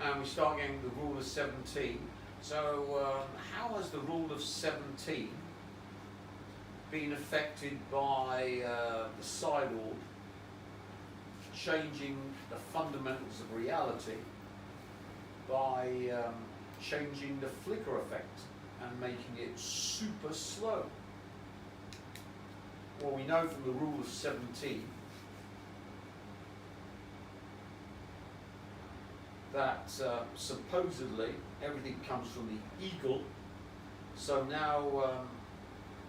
and we start getting the rule of 17. So how has the rule of 17 been affected by the Psi Lord changing the fundamentals of reality by changing the flicker effect and making it super slow? Well, we know from the rule of 17 that supposedly everything comes from the eagle. So now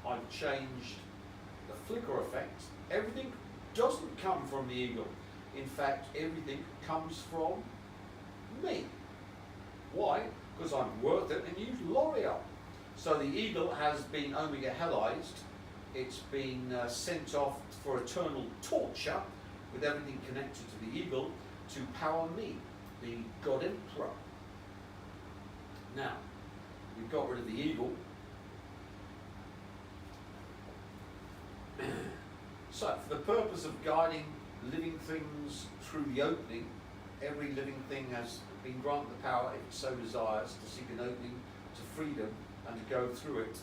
I've changed the flicker effect. Everything doesn't come from the eagle. In fact, everything comes from me. Why? Because I'm worth it and use L'Oreal. So the eagle has been omega helized. It's been sent off for eternal torture with everything connected to the eagle to power me, the God Emperor. Now, we've got rid of the eagle. So, for the purpose of guiding living things through the opening, every living thing has been granted the power, if it so desires, to seek an opening to freedom and to go through it,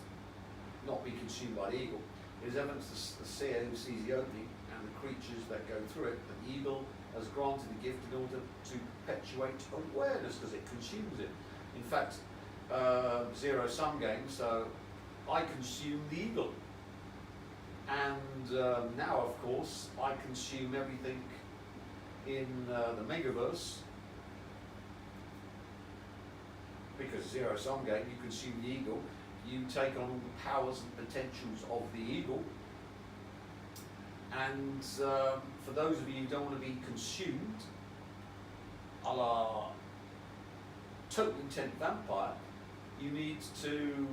not be consumed by the eagle. It is evident to the seer who sees the opening and the creatures that go through it that the eagle has granted the gift in order to perpetuate awareness, because it consumes it. In fact, zero-sum game, so I consume the eagle. And now, of course, I consume everything in the Megaverse, because zero-sum game, you consume the eagle, you take on all the powers and potentials of the eagle. And for those of you who don't want to be consumed, a la Total Intent Vampire, you need to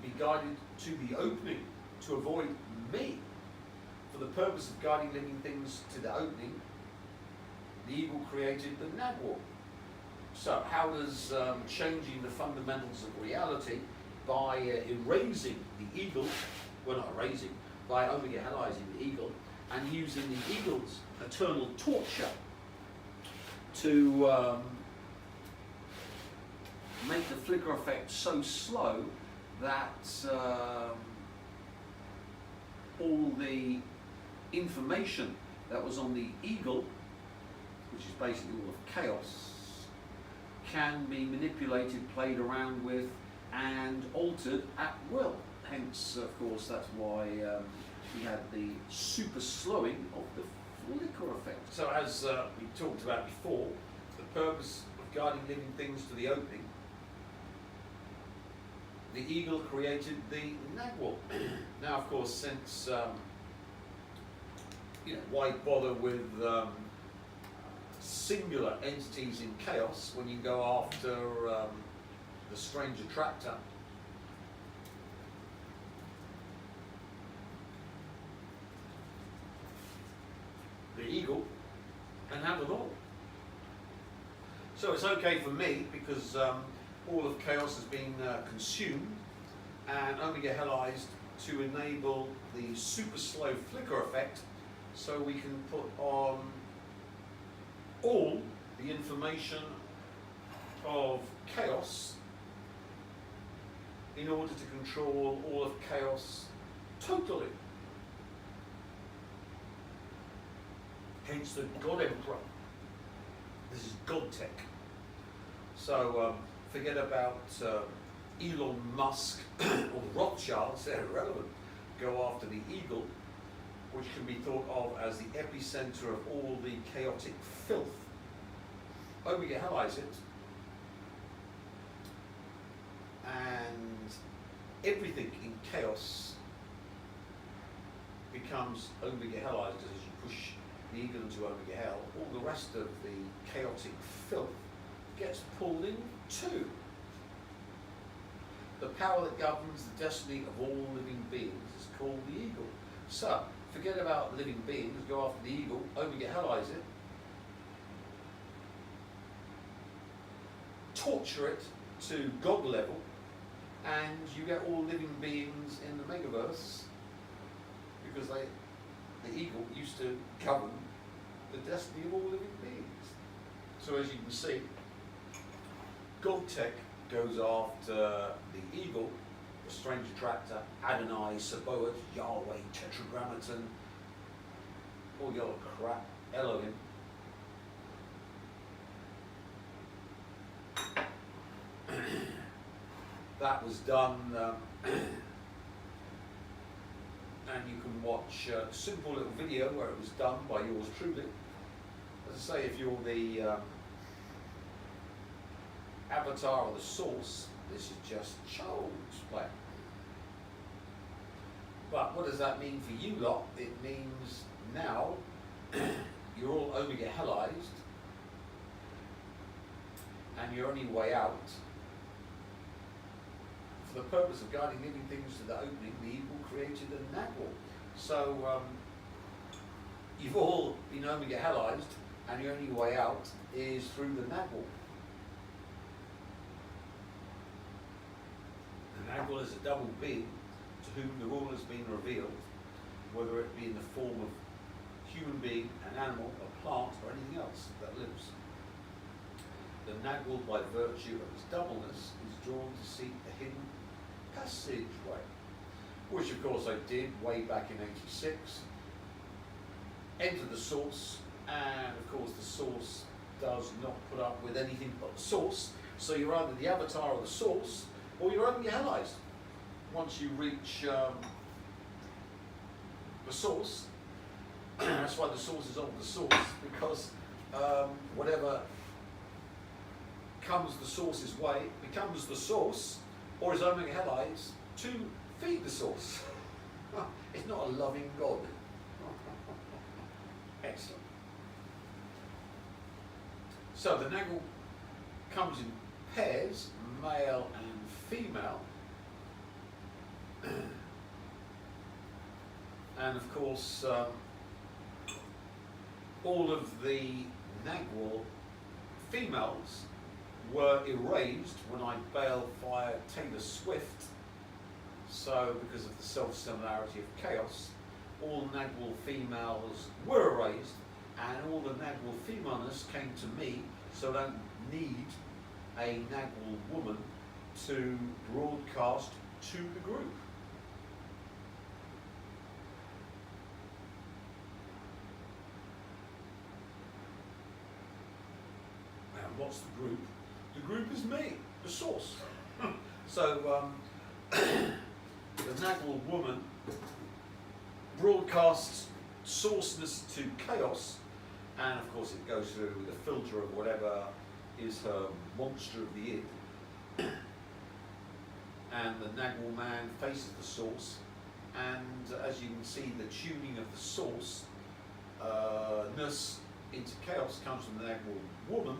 be guided to the opening to avoid me. For the purpose of guiding living things to the opening, the eagle created the Nagwar. So how does changing the fundamentals of reality by erasing the eagle, well, not erasing, by omega helizing the eagle and using the eagle's eternal torture to make the flicker effect so slow that all the information that was on the eagle, which is basically all of chaos, can be manipulated, played around with, and altered at will. Hence, of course, that's why we had the super slowing of the flicker effect. So as we talked about before, the purpose of guiding living things to the opening, the eagle created the Nagwar. Now, of course, since, why bother with singular entities in chaos when you go after the strange attractor? The eagle, and have it all. So it's okay for me because all of chaos has been consumed and omega helized to enable the super slow flicker effect, so we can put on all the information of chaos in order to control all of chaos totally. Hence the God Emperor. This is God tech. So forget about Elon Musk or the Rothschilds, they're irrelevant. Go after the eagle, which can be thought of as the epicenter of all the chaotic filth. Omega helize it, and everything in chaos becomes omega helized as you push the eagle into omega hell. All the rest of the chaotic filth gets pulled in too. The power that governs the destiny of all living beings is called the eagle. So, forget about living beings, go after the eagle, omega hellize it, torture it to God level, and you get all living beings in the Megaverse, because the eagle used to govern the destiny of all living beings. So as you can see, GodTech goes after the eagle, the strange attractor, Adonai, Sabaoth, Yahweh, Tetragrammaton, all the other crap, Elohim. That was done, and you can watch a simple little video where it was done by yours truly. As I say, if you're the avatar or the source, this is just child's play. But what does that mean for you lot? It means now you're all Omega Hellized, and your only way out, for the purpose of guiding living things to the opening, the evil created a Nagwal. So you've all been Omega Hellized, and your only way out is through the Nagwal. The Nagwal is a double being to whom the rule has been revealed, whether it be in the form of human being, an animal, a plant, or anything else that lives. The Nagwal, by virtue of its doubleness, is drawn to seek the hidden passageway, which of course I did way back in '86. Enter the source, and of course the source does not put up with anything but the source, so you're either the avatar of the source, or you're only Hellized. Once you reach the source, that's why the source is of the source, because whatever comes the source's way becomes the source, or is Omega Hellized to feed the source. It's not a loving God. Excellent. So the Nagwal comes in pairs, male and female. And of course, all of the Nagwal females were erased when I balefired Taylor Swift. So because of the self-similarity of chaos, all Nagwal females were erased, and all the Nagwal femaleness came to me, so I don't need a Nagwal woman to broadcast to the group. And what's the group? The group is me, the source. So the Nagwal woman broadcasts sourceness to chaos, and of course it goes through the filter of whatever is her monster of the id. And the Nagwal man faces the source, and as you can see, the tuning of the source ness into chaos comes from the Nagwal woman.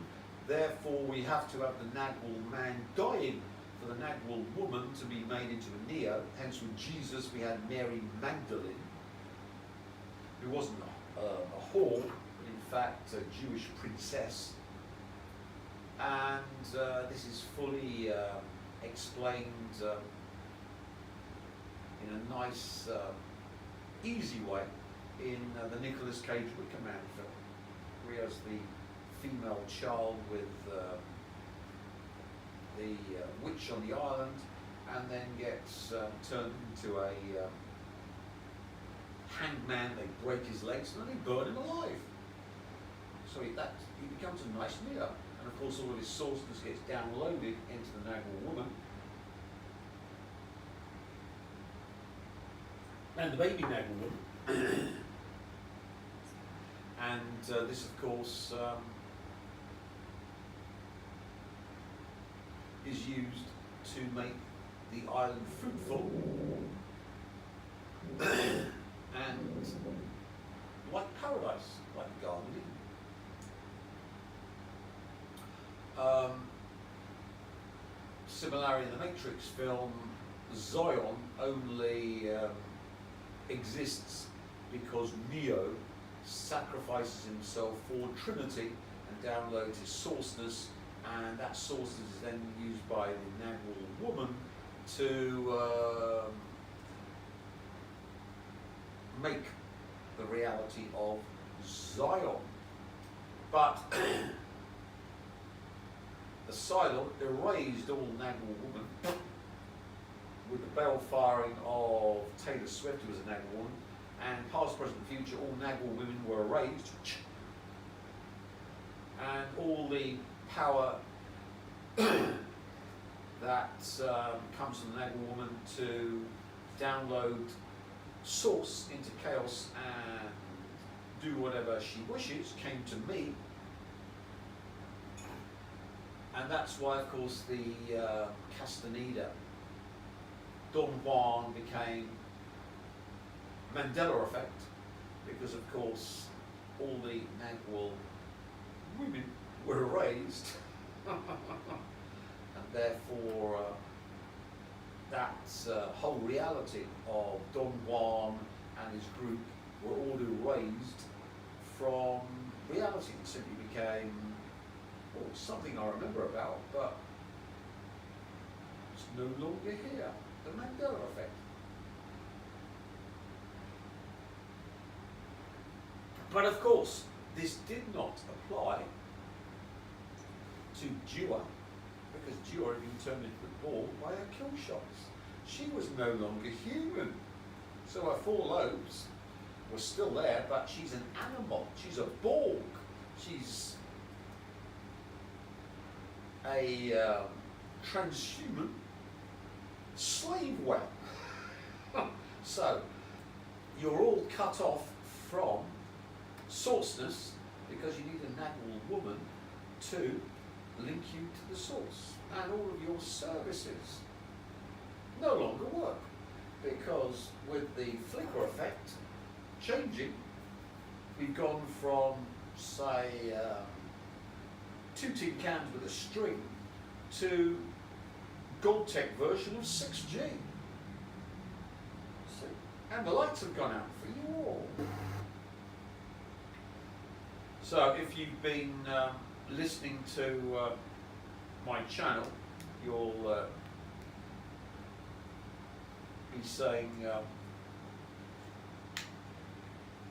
Therefore we have to have the Nagwal man dying for the Nagwal woman to be made into a Neo. Hence with Jesus we had Mary Magdalene, who wasn't a whore, but in fact a Jewish princess. And this is fully explained in a nice, easy way in the Nicolas Cage Wicker Man film, where he has the female child with the witch on the island, and then gets turned into a hanged man. They break his legs and then they burn him alive. So he becomes a nice Neo. And of course all of his sourceness gets downloaded into the Nagwal woman. And the baby Nagwal woman. And this of course is used to make the island fruitful and like paradise, like the Garden of Eden. Similarly, in the Matrix film, Zion only exists because Neo sacrifices himself for Trinity and downloads his sourceness, and that sourceness is then used by the Nagwal woman to make the reality of Zion. But Cylon erased all Nagwal woman with the bell firing of Taylor Swift, who was a Nagwal woman, and past, present, and future, all Nagwal women were erased, and all the power that comes from the Nagwal woman to download source into chaos and do whatever she wishes came to me. And that's why, of course, the Castaneda, Don Juan became Mandela effect, because of course all the Nagwal women were erased, and therefore that whole reality of Don Juan and his group were all erased from reality. It simply became, well, something I remember about, but it's no longer here. The Mandela effect. But of course, this did not apply to Dua, because Dua had been turned into the Borg by her kill shots. She was no longer human. So her four lobes were still there, but she's an animal. She's a Borg. She's a transhuman slave whale. So you're all cut off from sourceness because you need a Nagwal woman to link you to the source, and all of your services no longer work, because with the flicker effect changing, we've gone from, say, 2 tin cans with a string to Goldtech version of 6G. See? And the lights have gone out for you all. So if you've been listening to my channel, you'll be saying,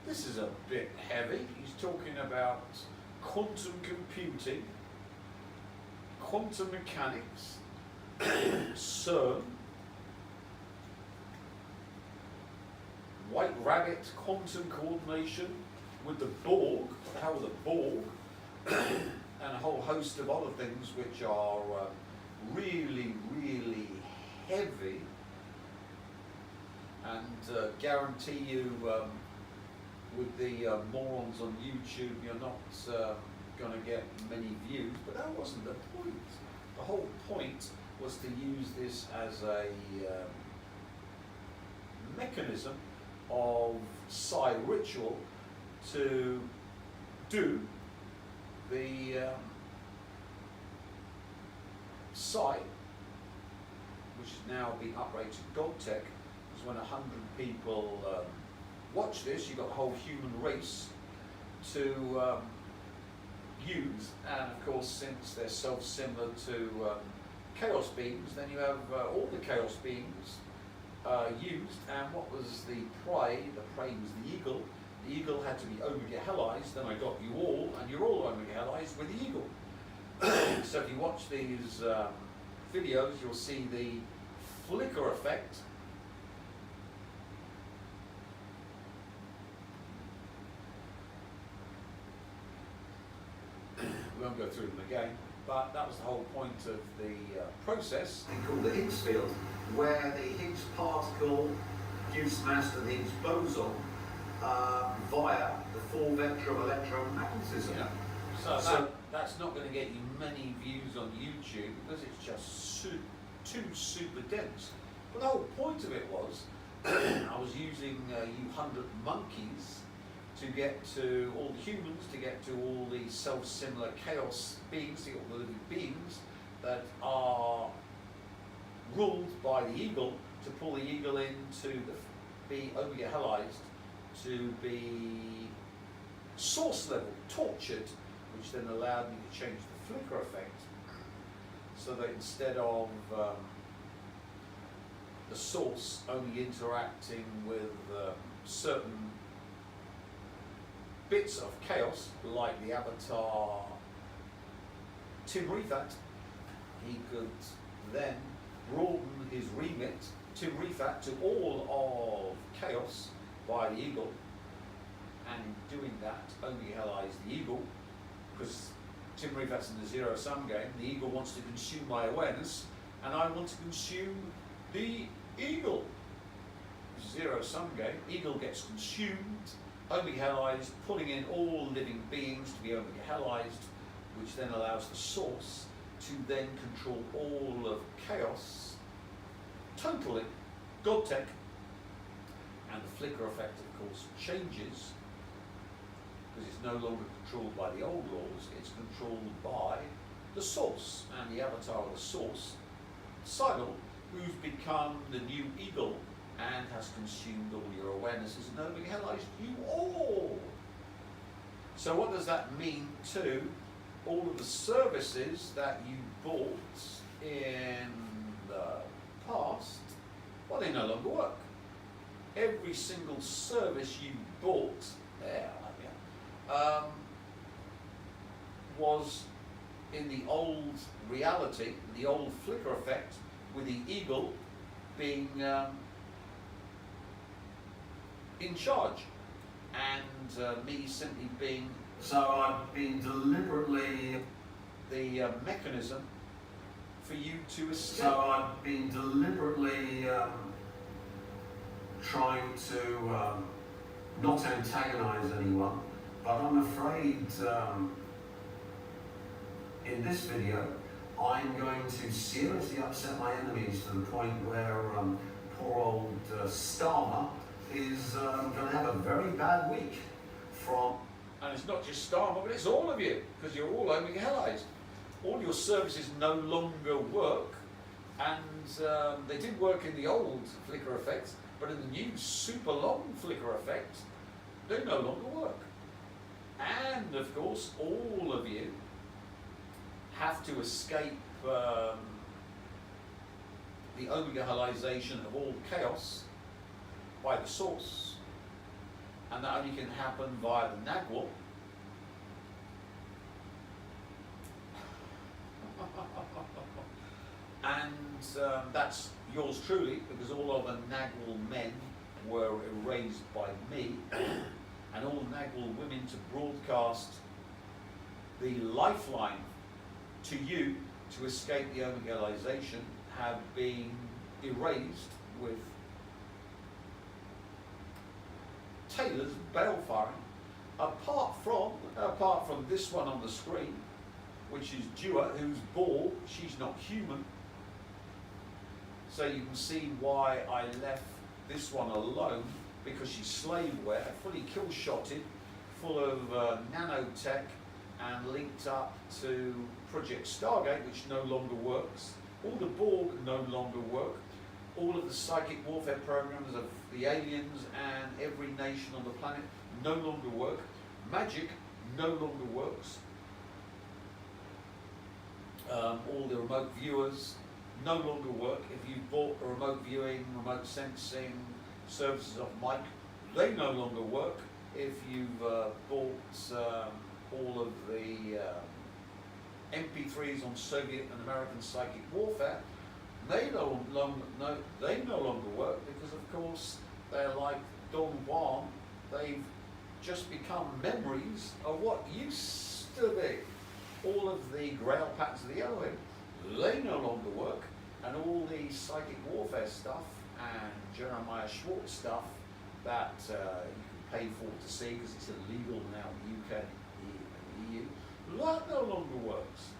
this is a bit heavy. He's talking about quantum computing, quantum mechanics, CERN, White Rabbit quantum coordination with the Borg, the hell with the Borg, and a whole host of other things which are really, really heavy, and guarantee you with the morons on YouTube you're not going to get many views, but that wasn't the point. The whole point was to use this as a mechanism of psi ritual to do the psi, which is now being upgraded to Goldtech, because when 100 people watch this, you've got the whole human race to use, and of course, since they're self-similar to chaos beings, then you have all the chaos beings used, and what was the prey? The prey was the eagle. The eagle had to be Omega Hellized, then I got you all, and you're all Omega Hellized with the eagle. So if you watch these videos, you'll see the flicker effect. We won't go through them again, but that was the whole point of the process. They call the Higgs field, where the Higgs particle gives mass to the Higgs boson via the full vector of electromagnetism. Yeah. So that's not going to get you many views on YouTube because it's just too super dense. But the whole point of it was, I was using you 100 monkeys to get to all the humans, to get to all the self-similar chaos beings, to get all the living beings that are ruled by the eagle, to pull the eagle in to be Omega Hellized, to be source level tortured, which then allowed me to change the flicker effect, so that instead of the source only interacting with certain bits of chaos, like the avatar Tim Refat, he could then broaden his remit, Tim Refat, to all of chaos via the eagle, and in doing that, Omega Hell is the eagle, because Tim Refat's in the zero-sum game. The eagle wants to consume my awareness, and I want to consume the eagle. Zero-sum game, eagle gets consumed, Omega Hellized, pulling in all living beings to be Omega Hellized, which then allows the source to then control all of chaos, totally, God tech, and the flicker effect, of course, changes, because it's no longer controlled by the old laws, it's controlled by the source, and the avatar of the source, Sidle, who's become the new eagle, and has consumed all your awarenesses and Omega Hellized you all. So what does that mean to all of the services that you bought in the past? Well, they no longer work. Every single service you bought there was in the old reality, the old flicker effect, with the eagle being in charge, and me simply being. So I've been deliberately the mechanism for you to escape. So I've been deliberately trying to not antagonise anyone, but I'm afraid in this video I'm going to seriously upset my enemies to the point where poor old Starmer is going to have a very bad week from. And it's not just Starmer, but it's all of you, because you're all Omega Hellized. All your services no longer work, and they did work in the old flicker effect, but in the new super long flicker effect, they no longer work. And of course, all of you have to escape the Omega Hellization of all chaos by the source, and that only can happen via the Nagwal. And that's yours truly, because all of the Nagwal men were erased by me, and all Nagwal women to broadcast the lifeline to you to escape the Omega Hellization have been erased with Taylor's balefire, apart from this one on the screen, which is Dua, who's Borg. She's not human, so you can see why I left this one alone, because she's slaveware, fully kill-shotted, full of nanotech, and linked up to Project Stargate, which no longer works. All the Borg no longer work. All of the psychic warfare programs of the aliens and every nation on the planet no longer work. Magic no longer works. All the remote viewers no longer work. If you bought a remote viewing, remote sensing services off Mike, they no longer work. If you've bought all of the MP3s on Soviet and American psychic warfare, they no longer work, because of course they're like Don Juan. They've just become memories of what used to be. All of the Grail patterns of the Elohim, they no longer work, and all the psychic warfare stuff and Jeremiah Schwartz stuff that you can pay for to see, because it's illegal now in the UK and the EU, that no longer works.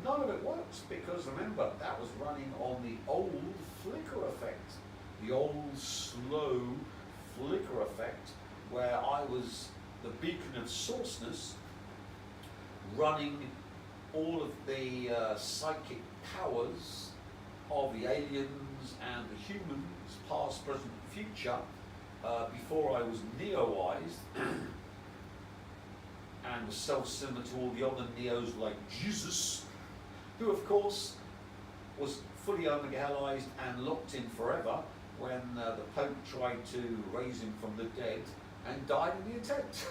None of it works, because remember, that was running on the old flicker effect, the old slow flicker effect, where I was the beacon of sourceness, running all of the psychic powers of the aliens and the humans, past, present, future, before I was Neoized, and was self-similar to all the other Neos like Jesus, who of course was fully Omega Hellized and locked in forever when the Pope tried to raise him from the dead and died in the attempt.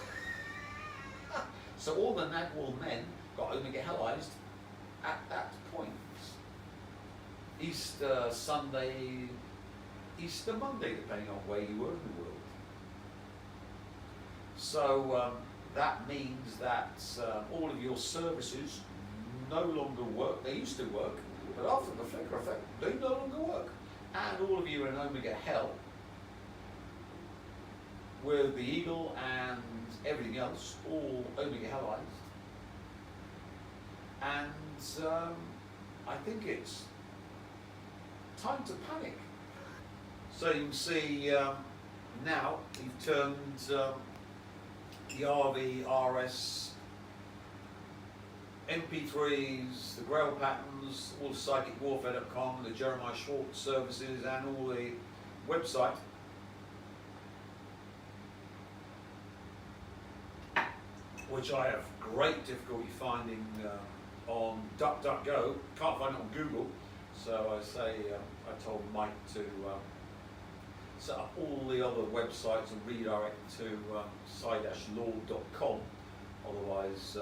So all the Nagwal men got Omega Hellized at that point. Easter Sunday, Easter Monday, depending on where you were in the world. So that means that all of your services no longer work. They used to work, but after the flicker effect, they no longer work. And all of you are in Omega Hell with the eagle and everything else, all Omega Hellites. And I think it's time to panic. So you can see now you've turned the RV, RS, MP3s, the Grail patterns, all psychicwarfare.com, the Jeremiah Schwartz services, and all the website. Which I have great difficulty finding on DuckDuckGo. Can't find it on Google. So I say, I told Mike to set up all the other websites and redirect to psi-law.com. Otherwise,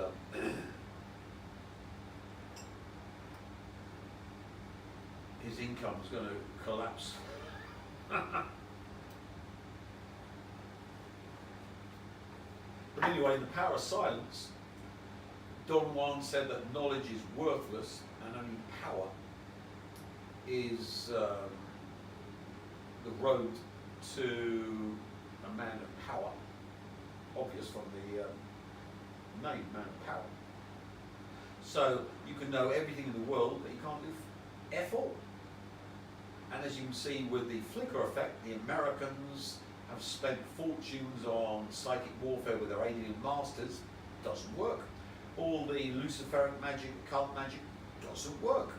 his income is going to collapse. But anyway, in The Power of Silence, Don Juan said that knowledge is worthless and only power is the road to a man of power. Obvious from the name, man of power. So you can know everything in the world, but you can't do F all. And as you can see with the flicker effect, the Americans have spent fortunes on psychic warfare with their alien masters. Doesn't work. All the Luciferic magic, cult magic, doesn't work.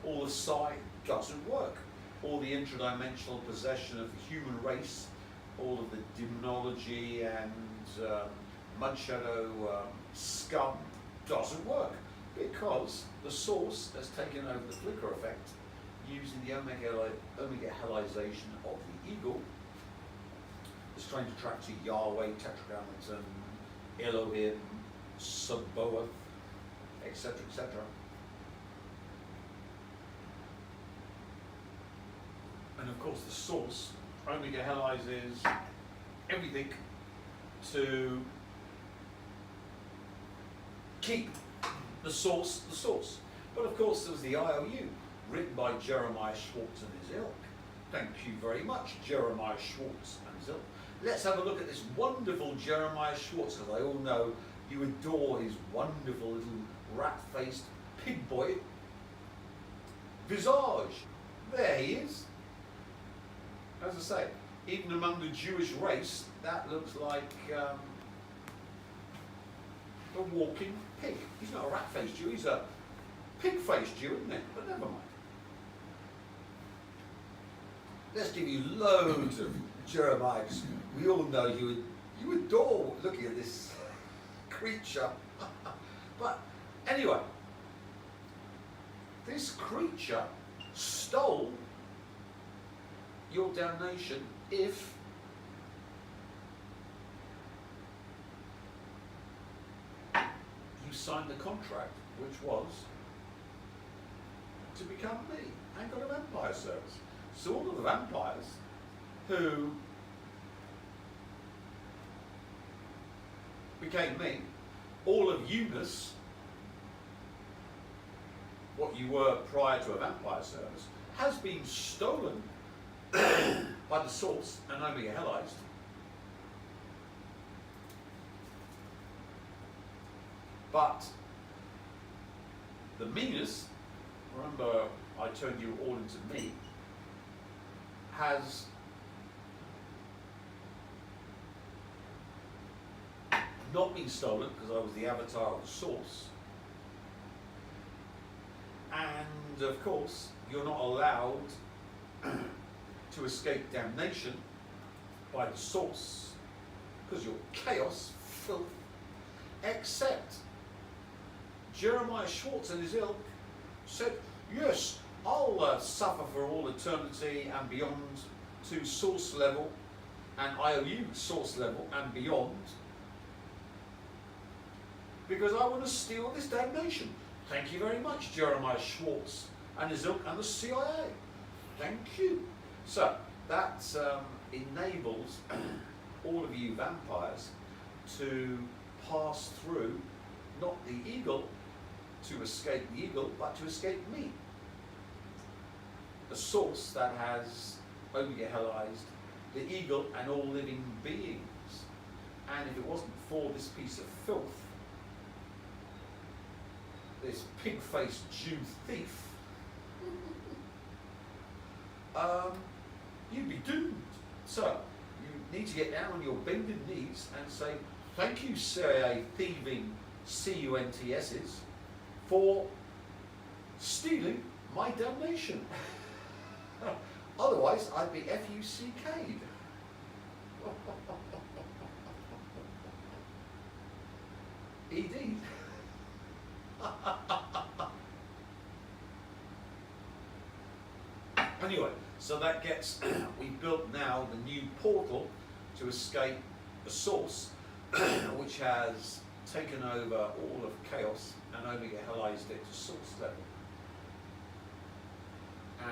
All the psi doesn't work. All the intradimensional possession of the human race, all of the demonology and mud shadow scum doesn't work, because the source has taken over the flicker effect using the Omega Hellization of the eagle, the strange attraction to Yahweh, Tetragrammaton, Elohim, Sabaoth, etc., etc. And of course the source, Omega Hellizes everything to keep the source the source. But of course there's the IOU, written by Jeremiah Schwartz and his ilk. Thank you very much, Jeremiah Schwartz and his ilk. Let's have a look at this wonderful Jeremiah Schwartz, because I all know you adore his wonderful little rat-faced pig boy visage. There he is. As I say, even among the Jewish race, that looks like a walking pig. He's not a rat-faced Jew, he's a pig-faced Jew, isn't it? But never mind. Let's give you loads of Jeremiah. We all know you adore looking at this creature. But anyway, this creature stole your damnation if you signed the contract, which was to become me and got a vampire service. So all of the vampires who became me, all of Eunice, what you were prior to a vampire service, has been stolen by the source and Omega Hellized. But the meanest, remember I turned you all into me, has not been stolen because I was the avatar of the source. And of course, you're not allowed to escape damnation by the source because you're chaos, filth, except Jeremiah Schwartz and his ilk said, yes, I'll suffer for all eternity and beyond to source level and IOU source level and beyond, because I want to steal this damnation. Thank you very much, Jeremiah Schwartz and the Zilk and the CIA. Thank you. So that enables all of you vampires to pass through not the eagle to escape the eagle, but to escape me. The source that has Omega Hellized the eagle and all living beings. And if it wasn't for this piece of filth, this pig-faced Jew thief, you'd be doomed. So, you need to get down on your bended knees and say, thank you, CIA thieving CUNTSs, for stealing my damnation. Otherwise, I'd be FUCK'd. ED. Anyway, so that gets, we built now the new portal to escape the source, which has taken over all of chaos and Omega Hellized it to source level.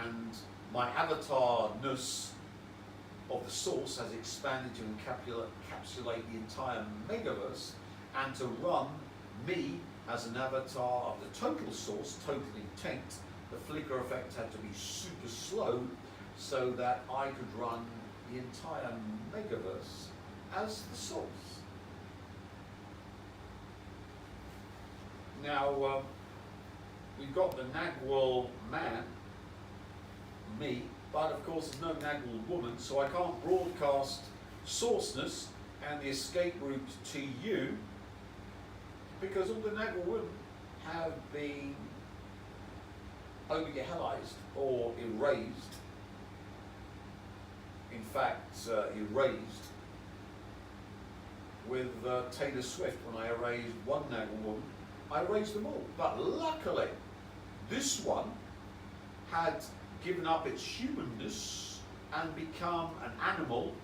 And my avatar-ness of the source has expanded to encapsulate the entire megaverse and to run me as an avatar of the total source, totally tanked. The flicker effect had to be super slow so that I could run the entire megaverse as the source. Now, we've got the Nagwal man, me, but of course there's no Nagwal woman, so I can't broadcast sourceness and the escape route to you because all the Nagwal women have been Omega Hellized or erased. In fact, erased with Taylor Swift. When I erased one Nagwal woman, I erased them all. But luckily, this one had given up its humanness and become an animal,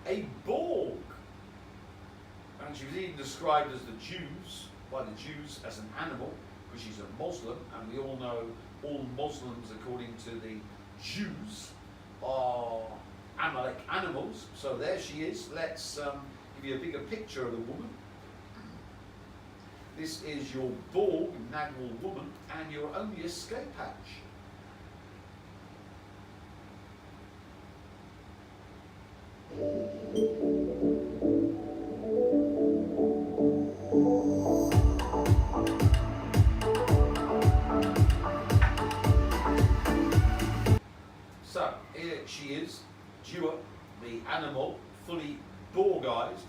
a Borg. And she was even described as the Jews, by the Jews as an animal, because she's a Muslim, and we all know all Muslims, according to the Jews, are Amalek animals. So there she is. Let's give you a bigger picture of the woman. This is your Borg Nagwal woman and your only escape hatch. So here she is, Dua, the animal, fully Borgized.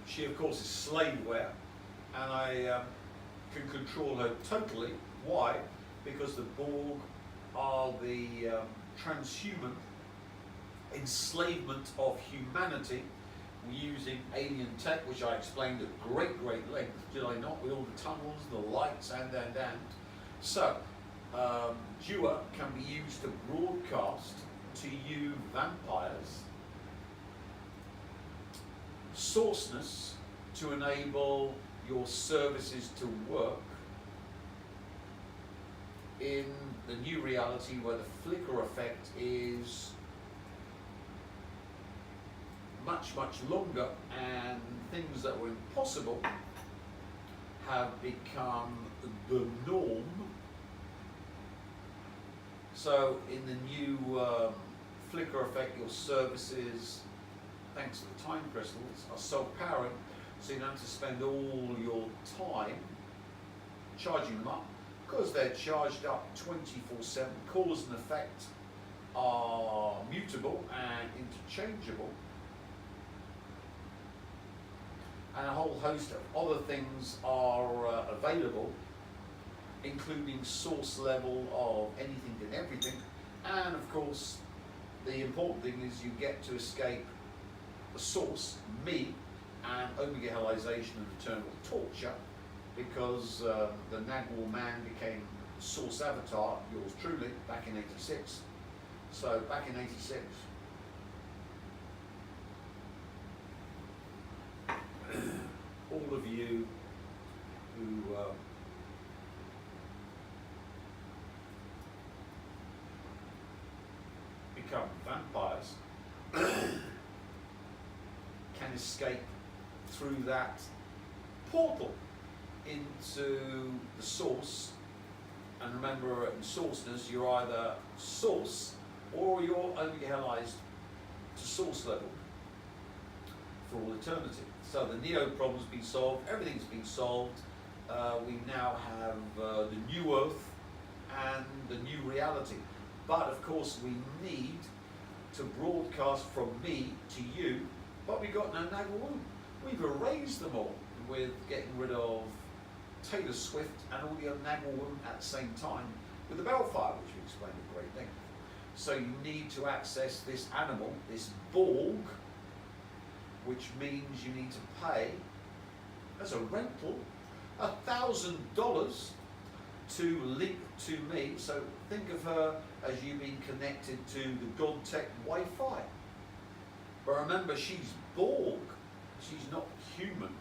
She, of course, is slaveware, and I can control her totally. Why? Because the Borg are the transhuman enslavement of humanity using alien tech, which I explained at great length, did I not, with all the tunnels, the lights, and. So, Dua can be used to broadcast to you vampires sourceness to enable your services to work in the new reality where the flicker effect is much longer and things that were impossible have become the norm. So in the new flicker effect, your services, thanks to the time crystals, are self-powering, so you don't have to spend all your time charging them up, because they're charged up 24/7. Cause and effect are mutable and interchangeable, and a whole host of other things are available, including source level of anything and everything. And of course, the important thing is you get to escape the source, me, and Omega Hellization and Eternal Torture, because the Nagwar man became Source Avatar, yours truly, back in '86. So back in '86, all of you who become vampires can escape through that portal into the source. And remember, in sourceness, you're either source or you're only hellized to source level for all eternity. So the Neo problem's been solved, everything's been solved. We now have the new Earth and the new reality. But of course we need to broadcast from me to you, but we've got no Nagwar. We've erased them all with getting rid of Taylor Swift and all the other Nagwar at the same time with the Bellfire, which we explained at great length. So you need to access this animal, this Borg, which means you need to pay as a rental $1,000 to link to me. So think of her as you being connected to the GodTech Wi-Fi. But remember, she's Borg. She's not human.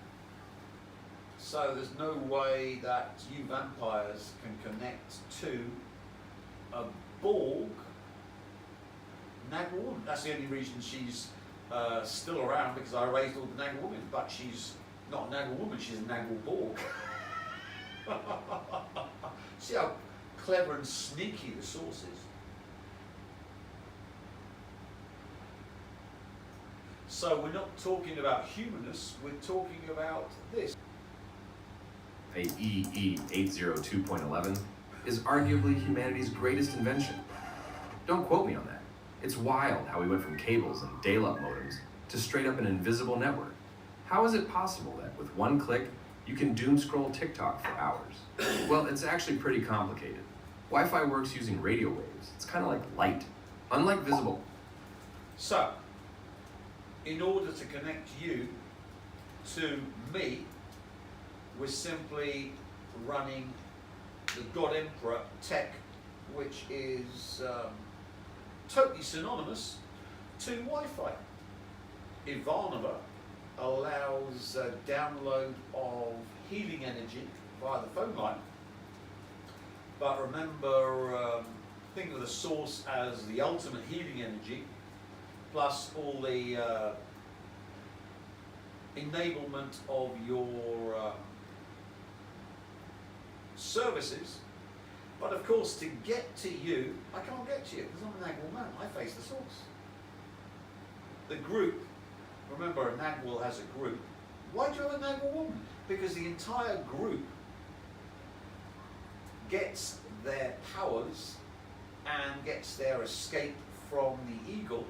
So there's no way that you vampires can connect to a Borg Nagwar woman. That's the only reason she's still around, because I raised all the Nagwar women. But she's not a Nagwar woman, she's a Nagwar Borg. See how clever and sneaky the source is. So we're not talking about humanness, we're talking about this. EE 802.11 is arguably humanity's greatest invention. Don't quote me on that. It's wild how we went from cables and dial-up modems to straight up an invisible network. How is it possible that with one click, you can doom scroll TikTok for hours? Well, it's actually pretty complicated. Wi-Fi works using radio waves. It's kind of like light, unlike visible. So, in order to connect you to me, we're simply running the God Emperor tech, which is totally synonymous to Wi-Fi. Ivanova allows download of healing energy via the phone line. But remember, think of the source as the ultimate healing energy, plus all the enablement of your services. But of course, to get to you, I can't get to you because I'm a Nagwar man. I face the source. The group, remember, a Nagwar has a group. Why do you have a Nagwar woman? Because the entire group gets their powers and gets their escape from the eagle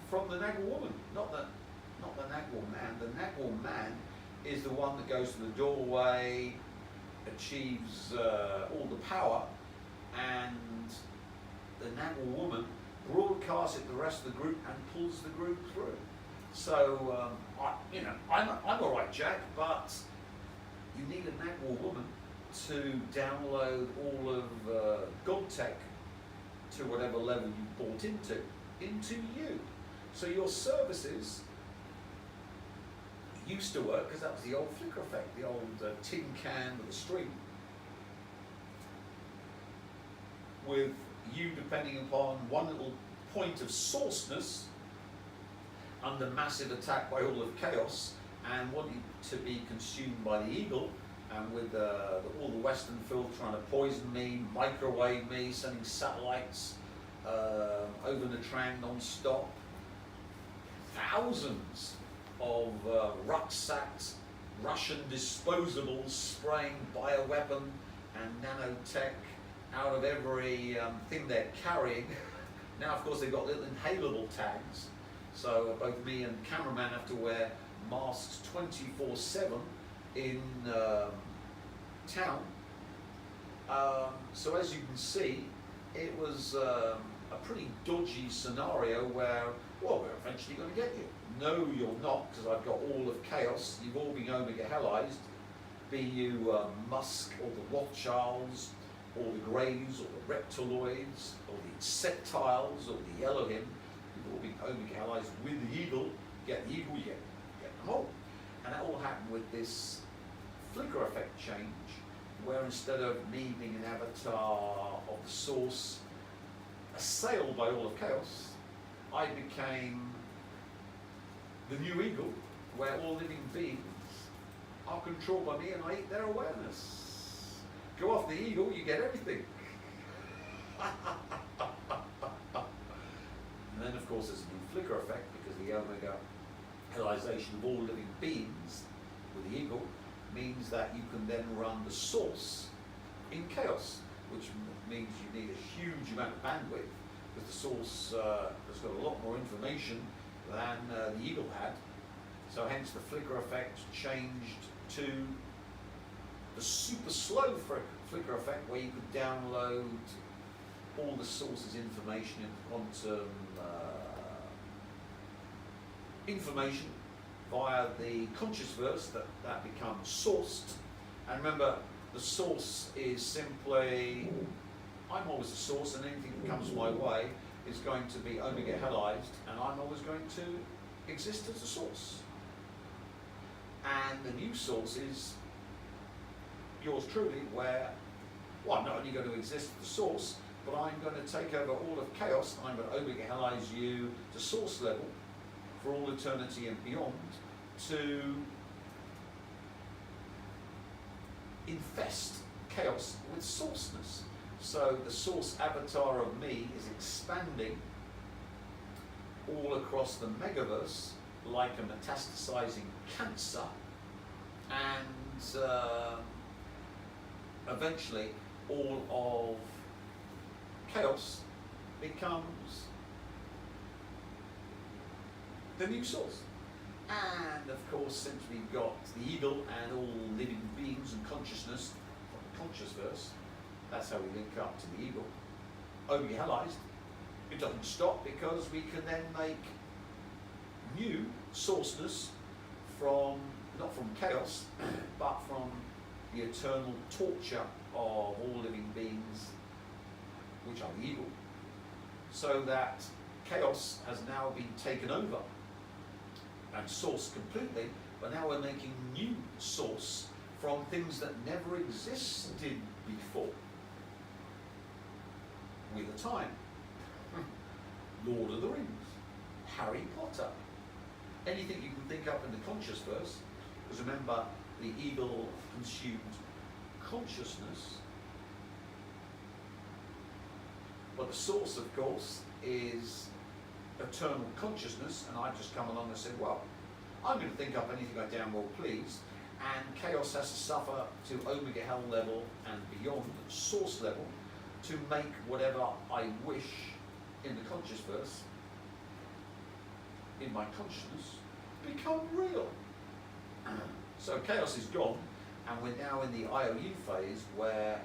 from the Nagwar woman, not the Nagwar man. The Nagwar man is the one that goes to the doorway, achieves all the power, and the Nagwar woman broadcasts it to the rest of the group and pulls the group through. So, I'm all right, Jack, but you need a Nagwar woman to download all of GodTech to whatever level you bought into you. So your services used to work, because that was the old flicker effect, the old tin can with a string, with you depending upon one little point of sourceness under massive attack by all of chaos and wanting to be consumed by the eagle, and with all the Western filth trying to poison me, microwave me, sending satellites over the Trang non-stop, thousands of rucksacks, Russian disposables spraying bioweapon and nanotech out of every thing they're carrying. Now, of course, they've got little inhalable tags, so both me and cameraman have to wear masks 24/7 in town. So as you can see, it was a pretty dodgy scenario where, well, we're eventually going to get you. No, you're not, because I've got all of chaos. You've all been Omega Hellized, be you Musk or the Rothschilds, or the Greys, or the Reptiloids, or the Insectiles, or the Elohim. You've all been Omega Hellized with the Eagle. You get the Eagle, you get them all. And that all happened with this flicker effect change, where instead of me being an avatar of the source, assailed by all of chaos, I became the new eagle, where all living beings are controlled by me and I eat their awareness. Go off the eagle, you get everything. And then of course there's a new flicker effect, because the Omega Hellization of all living beings with the eagle means that you can then run the source in chaos, which means you need a huge amount of bandwidth, because the source has got a lot more information than the eagle had. So hence the flicker effect changed to the super slow flicker effect, where you could download all the source's information in quantum information via the conscious verse that becomes sourced. And remember, the source is simply, I'm always the source, and anything that comes my way is going to be Omega Hellized, and I'm always going to exist as a source. And the new source is yours truly, where, well, I'm not only going to exist as the source, but I'm going to take over all of chaos, and I'm going to Omega Hellize you to source level for all eternity and beyond, to infest chaos with sourceness. So the source avatar of me is expanding all across the megaverse like a metastasizing cancer, and eventually all of chaos becomes the new source. And of course, since we've got the eagle and all living beings and consciousness from the conscious verse, that's how we link up to the eagle, Omega Hellized. It doesn't stop, because we can then make new sourceness from, not from chaos, but from the eternal torture of all living beings, which are the eagle, so that chaos has now been taken over and sourced completely, but now we're making new source from things that never existed before. With a time. Lord of the Rings, Harry Potter, anything you can think up in the conscious verse, because remember, the eagle consumed consciousness, but the source, of course, is eternal consciousness, and I've just come along and said, well, I'm going to think up anything I damn well please, and chaos has to suffer to Omega Hell level and beyond, source level, to make whatever I wish in the conscious verse, in my consciousness, become real. So chaos is gone, and we're now in the IOU phase, where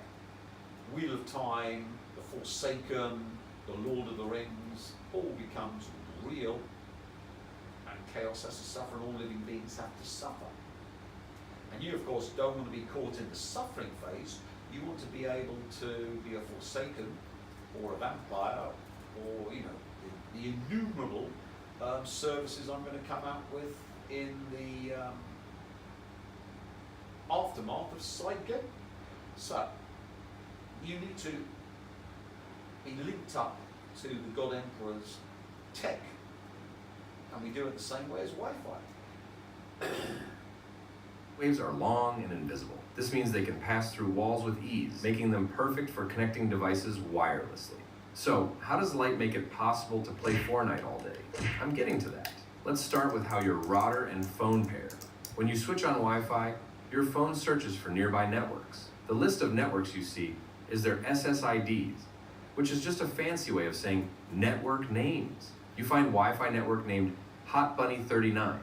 Wheel of Time, the Forsaken, the Lord of the Rings, all becomes real, and chaos has to suffer, and all living beings have to suffer. And you, of course, don't want to be caught in the suffering phase. You want to be able to be a Forsaken, or a vampire, or, you know, the innumerable services I'm going to come out with in the aftermath of Sidegate. So, you need to be linked up to the God Emperor's tech, and we do it the same way as Wi-Fi. Waves are long and invisible. This means they can pass through walls with ease, making them perfect for connecting devices wirelessly. So, how does light make it possible to play Fortnite all day? I'm getting to that. Let's start with how your router and phone pair. When you switch on Wi-Fi, your phone searches for nearby networks. The list of networks you see is their SSIDs, which is just a fancy way of saying network names. You find Wi-Fi network named Hot Bunny 39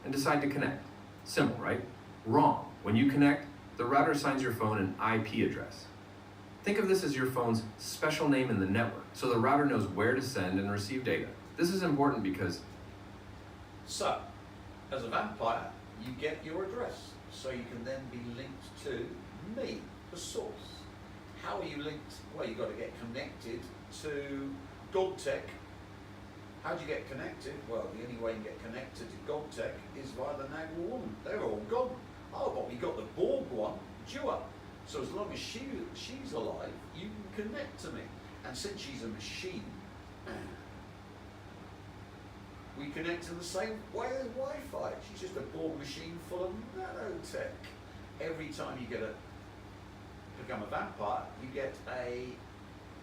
and decide to connect. Simple, right? Wrong. When you connect, the router assigns your phone an IP address. Think of this as your phone's special name in the network, so the router knows where to send and receive data. This is important because So, as a vampire, you get your address, so you can then be linked to me, the source. How are you linked? Well, you've got to get connected to GodTech. How do you get connected? Well, the only way you get connected to GodTech is via the Nagel woman. They're all gone. Oh, but we got the Borg one, Dua. So as long as she's alive, you can connect to me. And since she's a machine, we connect in the same way as Wi-Fi. She's just a Borg machine full of nanotech. Every time you become a vampire, you get a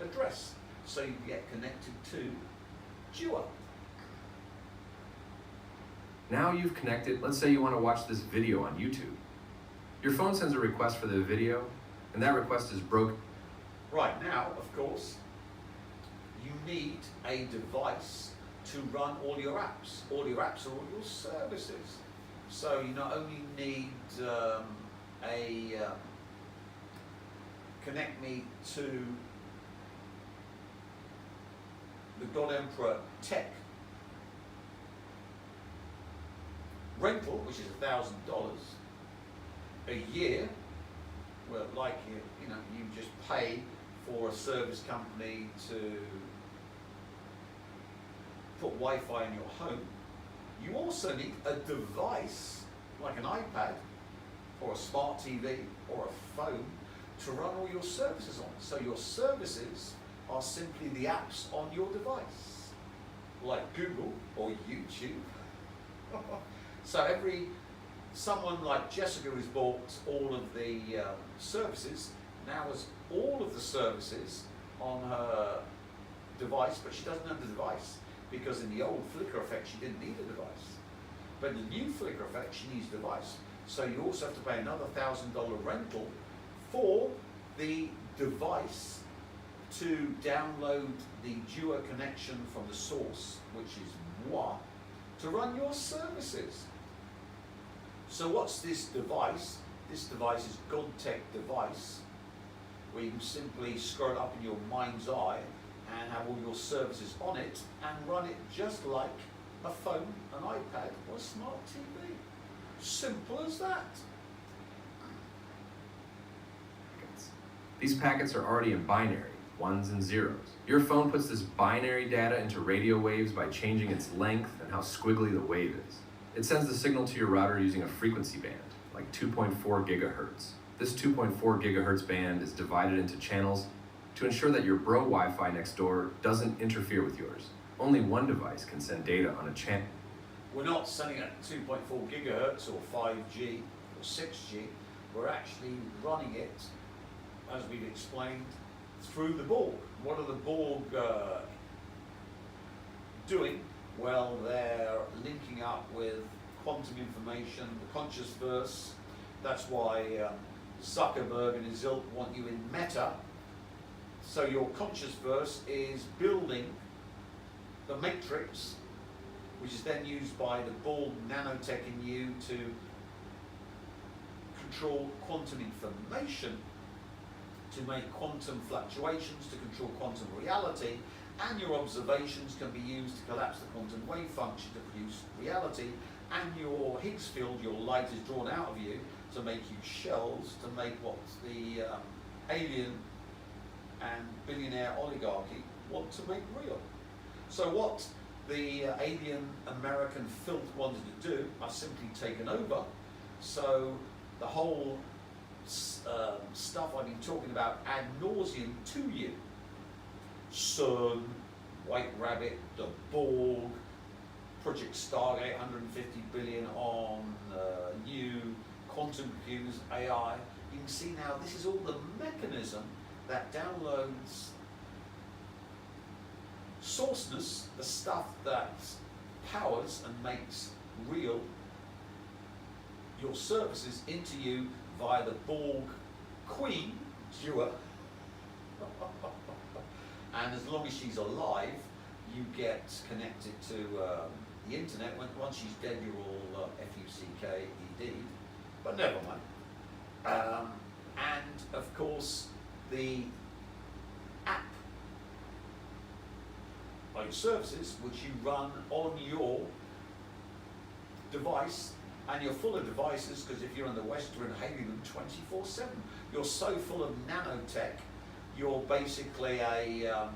address. So you get connected to Dua. Now you've connected. Let's say you want to watch this video on YouTube. Your phone sends a request for the video, and that request is broken. Right, now, of course, you need a device to run all your apps. All your apps are all your services. So you not only need connect me to the God Emperor Tech rental, which is $1,000 a year. Well, like you just pay for a service company to put Wi-Fi in your home. You also need a device like an iPad or a smart TV or a phone to run all your services on. So your services are simply the apps on your device, like Google or YouTube. So someone like Jessica who's bought all of the services now has all of the services on her device, but she doesn't have the device because in the old Flickr effect she didn't need a device. But in the new Flickr effect she needs a device. So you also have to pay another $1,000 rental for the device to download the Dua connection from the source, which is moi, to run your services. So what's this device? This device is GodTech device, where you can simply scroll it up in your mind's eye and have all your services on it and run it just like a phone, an iPad, or a smart TV. Simple as that. These packets are already in binary, ones and zeros. Your phone puts this binary data into radio waves by changing its length and how squiggly the wave is. It sends the signal to your router using a frequency band, like 2.4 gigahertz. This 2.4 gigahertz band is divided into channels to ensure that your bro Wi-Fi next door doesn't interfere with yours. Only one device can send data on a channel. We're not sending at 2.4 gigahertz or 5G or 6G. We're actually running it, as we've explained, through the Borg. What are the Borg doing? Well, they're linking up with quantum information, the conscious verse. That's why Zuckerberg and his ilk want you in Meta. So your conscious verse is building the matrix, which is then used by the Borg nanotech in you to control quantum information, to make quantum fluctuations, to control quantum reality, and your observations can be used to collapse the quantum wave function to produce reality, and your Higgs field, your light is drawn out of you to make you shells, to make what the alien and billionaire oligarchy want to make real. So what the alien American filth wanted to do, I've simply taken over. So the whole stuff I've been talking about ad nauseum to you, CERN, White Rabbit, the Borg, Project Stargate, 150 billion on new quantum computers, AI. You can see now this is all the mechanism that downloads sourceness, the stuff that powers and makes real your services into you via the Borg Queen, Dua. And as long as she's alive, you get connected to the internet. Once she's dead, you're all F-U-C-K-E-D, but never mind. And of course, the app are your services, which you run on your device, and you're full of devices, because if you're in the West, you're inhaling them 24/7. You're so full of nanotech, you're basically a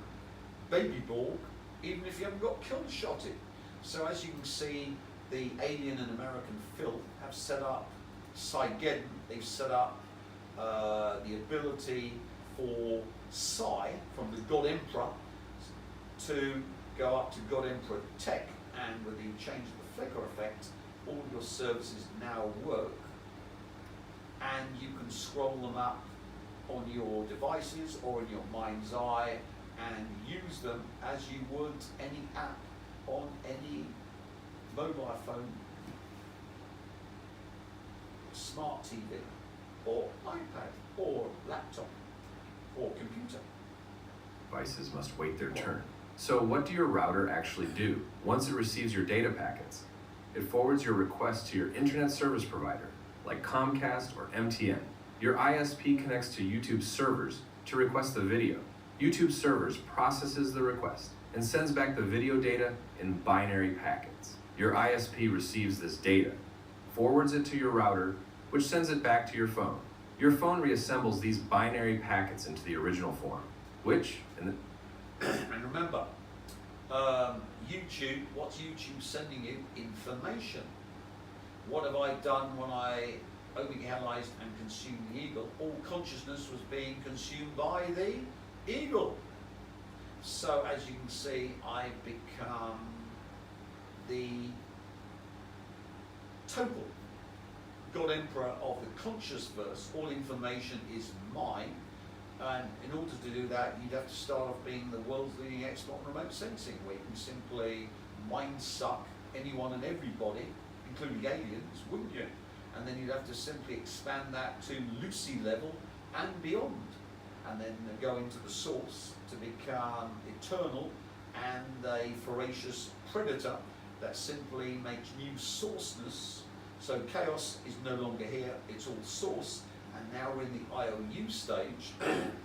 baby Borg, even if you haven't got kill shotted. So as you can see, the Alien and American filth have set up Cygeddon, they've set up the ability for Psi, from the God Emperor, to go up to God Emperor Tech, and with the change of the flicker effect, all your services now work, and you can scroll them up on your devices or in your mind's eye and use them as you would any app on any mobile phone, smart TV, or iPad, or laptop, or computer. Devices must wait their turn. So what do your router actually do once it receives your data packets? It forwards your request to your internet service provider, like Comcast or MTN. Your ISP connects to YouTube servers to request the video. YouTube servers processes the request and sends back the video data in binary packets. Your ISP receives this data, forwards it to your router, which sends it back to your phone. Your phone reassembles these binary packets into the original form, which, and remember, YouTube, what's YouTube sending you? Information. What have I done when I overanalyzed and consumed the eagle? All consciousness was being consumed by the eagle. So as you can see, I've become the total God Emperor of the conscious verse. All information is mine. And in order to do that, you'd have to start off being the world's leading expert on remote sensing, where you can simply mind suck anyone and everybody, including aliens, wouldn't you? And then you'd have to simply expand that to Lucy level and beyond, and then go into the source to become eternal and a voracious predator that simply makes new sourceness. So chaos is no longer here, it's all source. And now we're in the IOU stage,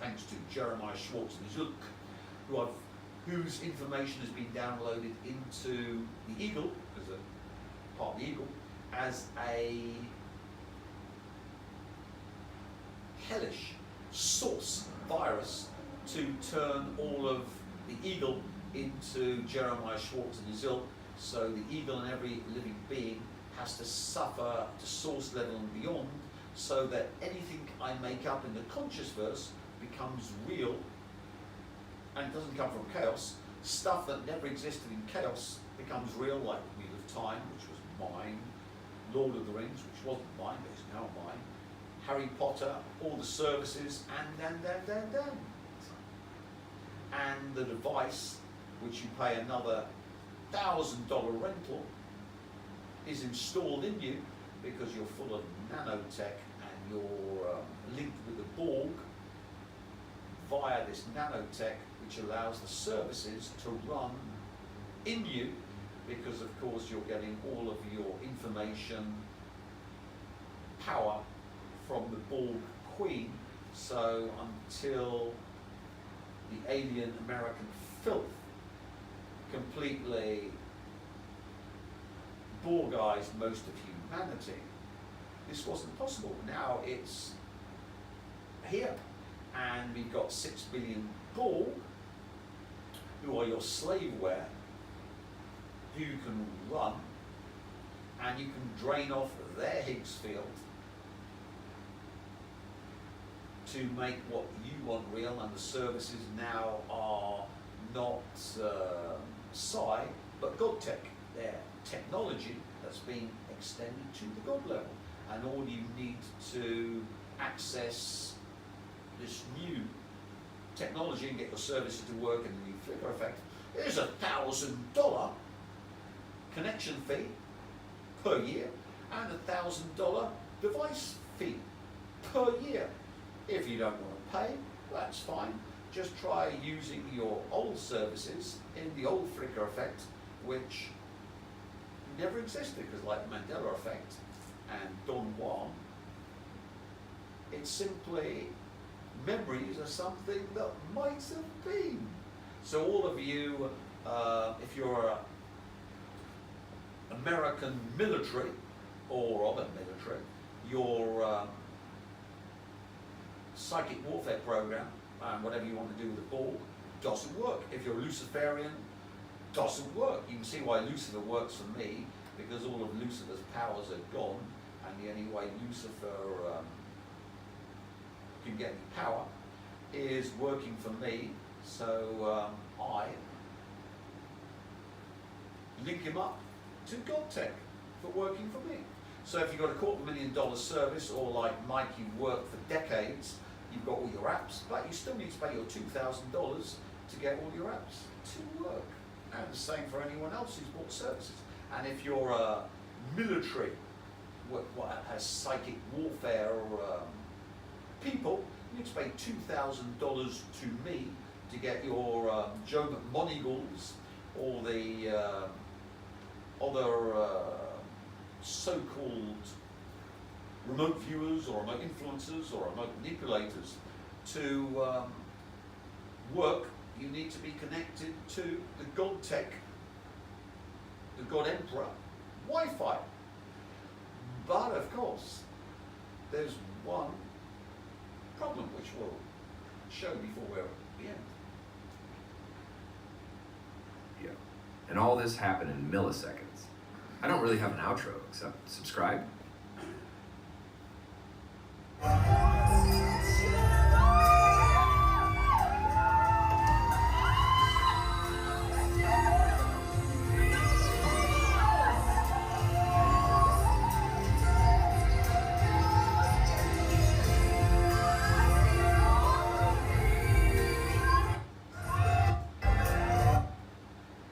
thanks to Jeremiah Schwartz and his ilk, whose information has been downloaded into the eagle, as a part of the eagle, as a hellish source virus to turn all of the eagle into Jeremiah Schwartz and his ilk. So the eagle and every living being has to suffer to source level and beyond, so that anything I make up in the conscious verse becomes real, and it doesn't come from chaos. Stuff that never existed in chaos becomes real, like Wheel of Time, which was mine, Lord of the Rings, which wasn't mine, but is now mine, Harry Potter, all the services, and the device, which you pay another $1,000 rental, is installed in you because you're full of nanotech and you're linked with the Borg via this nanotech, which allows the services to run in you, because of course you're getting all of your information power from the Borg Queen. So until the alien American filth completely Borgized most of humanity, this wasn't possible. Now it's here, and we've got 6 billion Borg, who are your slaveware, who you can run, and you can drain off their Higgs field to make what you want real, and the services now are not Psi, but God Tech. They're technology that's being extended to the God level, and all you need to access this new technology and get your services to work in the new flicker effect is $1,000 connection fee per year and $1,000 device fee per year. If you don't want to pay, that's fine. Just try using your old services in the old flicker effect, which never existed, because like Mandela effect and Don Juan, it's simply memories of something that might have been. So all of you, if you're American military or other military, your psychic warfare program, and whatever you want to do with the Borg, doesn't work. If you're a Luciferian, doesn't work. You can see why Lucifer works for me, because all of Lucifer's powers are gone, and the only way Lucifer can get any power is working for me. So I link him up to GodTech for working for me. So if you've got a $250,000 service, or like Mike, you've worked for decades, you've got all your apps, but you still need to pay your $2,000 to get all your apps to work. And the same for anyone else who's bought services. And if you're a military, what has psychic warfare or people, you need to pay $2,000 to me to get your Joe McMonigals or the other so-called remote viewers or remote influencers or remote manipulators to work. You need to be connected to the GodTech, the God Emperor Wi-Fi. But of course, there's one problem which we'll show before we're at the end. Yeah. And all this happened in milliseconds. I don't really have an outro except subscribe.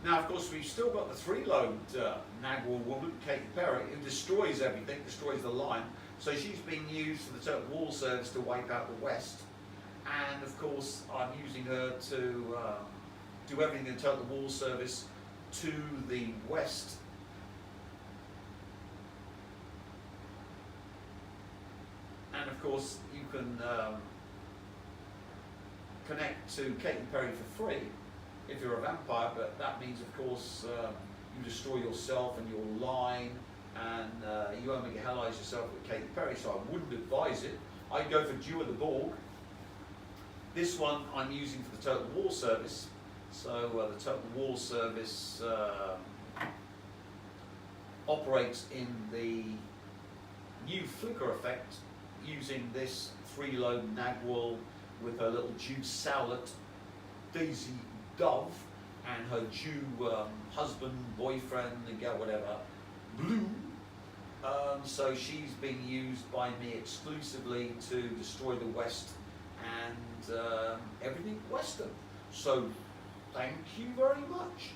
Now, of course, we've still got the three-lobed Nagwal woman, Katy Perry, who destroys everything, destroys the line. So she's being used for the Total War Service to wipe out the West. And of course, I'm using her to do everything in Total War Service to the West. And of course, you can connect to Katy Perry for free if you're a vampire, but that means, of course, you destroy yourself and your line, and you won't make a hellize yourself with Katy Perry, so I wouldn't advise it. I'd go for Dew of the Borg. This one I'm using for the Total War Service. So the Total War Service operates in the new flicker effect using this three-lobe Nagwal with her little Jew Sowlet, Daisy Dove, and her Jew husband, boyfriend, whatever, Blue. So she's being used by me exclusively to destroy the West and everything Western. So thank you very much.